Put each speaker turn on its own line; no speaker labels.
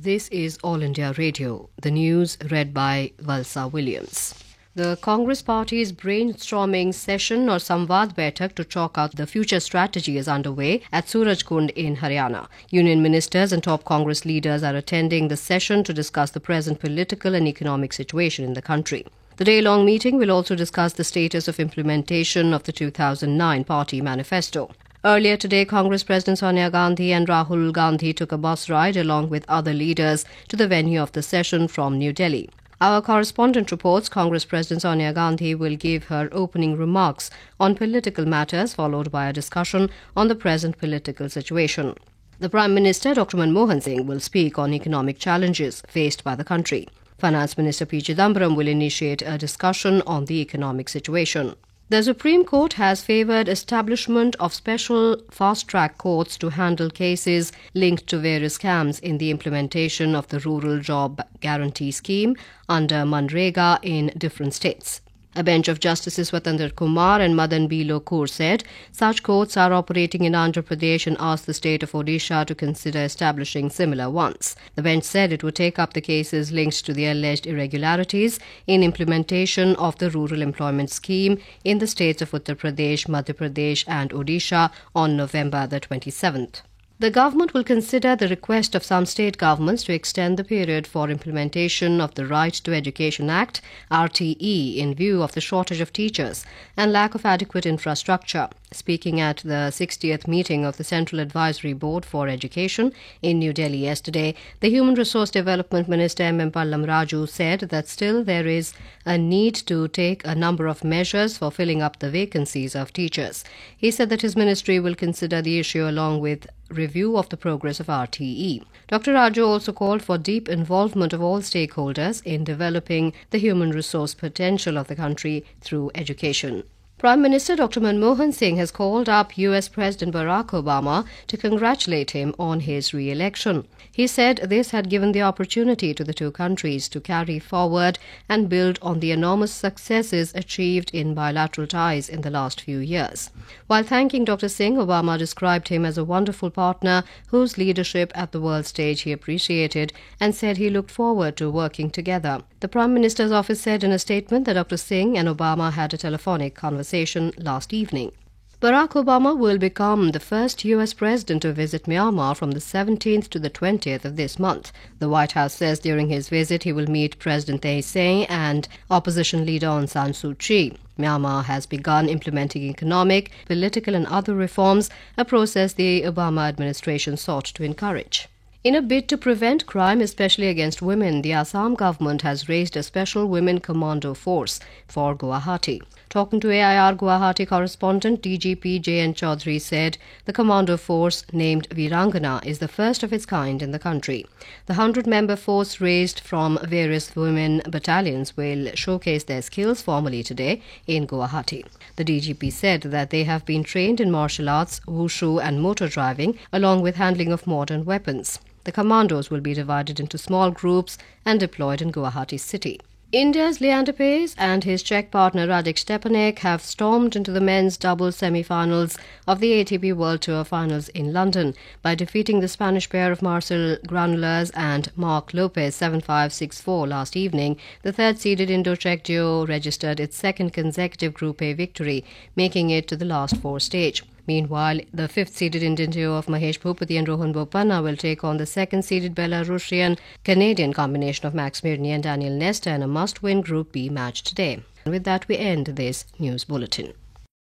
This is All India Radio. The news read by Valsa Williams. The Congress Party's brainstorming session or Samvad Baitak to chalk out the future strategy is underway at Surajkund in Haryana. Union ministers and top Congress leaders are attending the session to discuss the present political and economic situation in the country. The day-long meeting will also discuss the status of implementation of the 2009 party manifesto. Earlier today, Congress President Sonia Gandhi and Rahul Gandhi took a bus ride along with other leaders to the venue of the session from New Delhi. Our correspondent reports Congress President Sonia Gandhi will give her opening remarks on political matters, followed by a discussion on the present political situation. The Prime Minister, Dr. Manmohan Singh, will speak on economic challenges faced by the country. Finance Minister P. Chidambaram will initiate a discussion on the economic situation. The Supreme Court has favoured establishment of special fast-track courts to handle cases linked to various scams in the implementation of the Rural Job Guarantee Scheme under Manrega in different states. A bench of Justices Swatandra Kumar and Madan B. Lokur said such courts are operating in Andhra Pradesh and asked the state of Odisha to consider establishing similar ones. The bench said it would take up the cases linked to the alleged irregularities in implementation of the Rural Employment Scheme in the states of Uttar Pradesh, Madhya Pradesh and Odisha on November the 27th. The government will consider the request of some state governments to extend the period for implementation of the Right to Education Act, RTE, in view of the shortage of teachers and lack of adequate infrastructure. Speaking at the 60th meeting of the Central Advisory Board for Education in New Delhi yesterday, the Human Resource Development Minister M. Pallam Raju said that still there is a need to take a number of measures for filling up the vacancies of teachers. He said that his ministry will consider the issue along with review of the progress of RTE. Dr. Raju also called for deep involvement of all stakeholders in developing the human resource potential of the country through education. Prime Minister Dr. Manmohan Singh has called up US President Barack Obama to congratulate him on his re-election. He said this had given the opportunity to the two countries to carry forward and build on the enormous successes achieved in bilateral ties in the last few years. While thanking Dr. Singh, Obama described him as a wonderful partner whose leadership at the world stage he appreciated and said he looked forward to working together. The Prime Minister's office said in a statement that Dr. Singh and Obama had a telephonic conversation last evening. Barack Obama will become the first U.S. president to visit Myanmar from the 17th to the 20th of this month. The White House says during his visit he will meet President Thein Sein and opposition leader Aung San Suu Kyi. Myanmar has begun implementing economic, political and other reforms, a process the Obama administration sought to encourage. In a bid to prevent crime, especially against women, the Assam government has raised a special women commando force for Guwahati. Talking to AIR Guwahati correspondent DGP J.N. Chaudhary said the commando force named Virangana is the first of its kind in the country. The 100-member force raised from various women battalions will showcase their skills formally today in Guwahati. The DGP said that they have been trained in martial arts, wushu and motor driving, along with handling of modern weapons. The commandos will be divided into small groups and deployed in Guwahati city. India's Leander Paes and his Czech partner Radek Stepanek have stormed into the men's doubles semi-finals of the ATP World Tour Finals in London by defeating the Spanish pair of Marcel Granollers and Marc Lopez 7-5, 6-4 last evening. The third-seeded Indo-Czech duo registered its second consecutive Group A victory, making it to the last four stage. Meanwhile, the fifth-seeded Indian duo of Mahesh Bhupati and Rohan Bopanna will take on the second-seeded Belarusian-Canadian combination of Max Mirny and Daniel Nestor in a must-win Group B match today. And with that, we end this news bulletin.